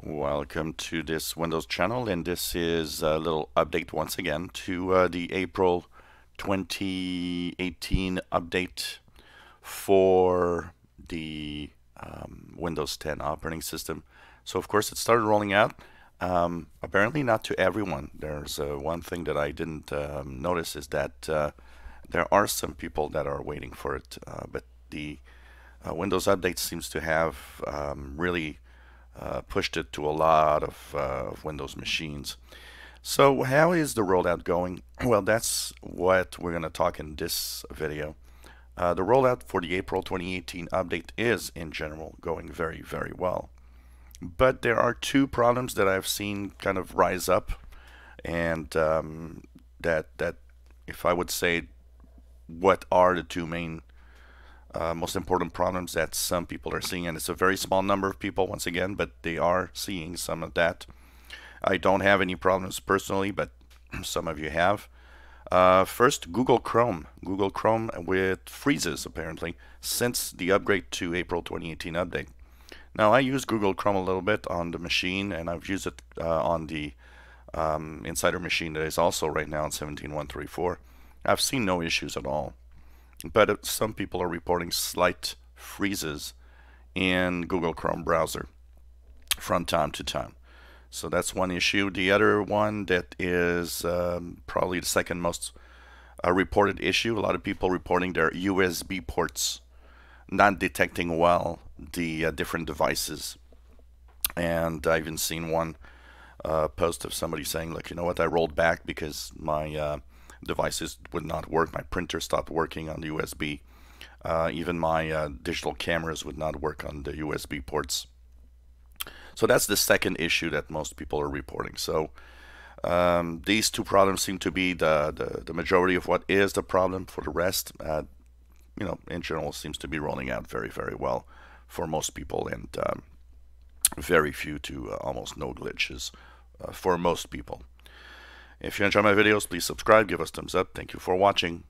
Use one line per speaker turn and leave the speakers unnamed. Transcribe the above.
Welcome to this Windows channel, and this is a little update once again to the April 2018 update for the Windows 10 operating system. So of course it started rolling out. Apparently not to everyone. There's one thing that I didn't notice is that there are some people that are waiting for it, but the Windows update seems to have really pushed it to a lot of Windows machines. So how is the rollout going? Well, that's what we're going to talk in this video. The rollout for the April 2018 update is, in general, going very, very well. But there are two problems that I've seen kind of rise up, and that if I would say what are the two main most important problems that some people are seeing, and it's a very small number of people once again, but they are seeing some of that. I don't have any problems personally, but some of you have. First, Google Chrome. Google Chrome with freezes apparently since the upgrade to April 2018 update. Now I use Google Chrome a little bit on the machine, and I've used it on the insider machine that is also right now on 17.134. I've seen no issues at all. But some people are reporting slight freezes in Google Chrome browser from time to time. So that's one issue. The other one that is probably the second most reported issue, a lot of people reporting their USB ports not detecting well the different devices. And I've even seen one post of somebody saying, look, you know what, I rolled back because my devices would not work. My printer stopped working on the USB. Even my digital cameras would not work on the USB ports. So that's the second issue that most people are reporting. So these two problems seem to be the majority of what is the problem. For the rest, in general, seems to be rolling out very, very well for most people, and very few to almost no glitches for most people. If you enjoy my videos, please subscribe, give us a thumbs up. Thank you for watching.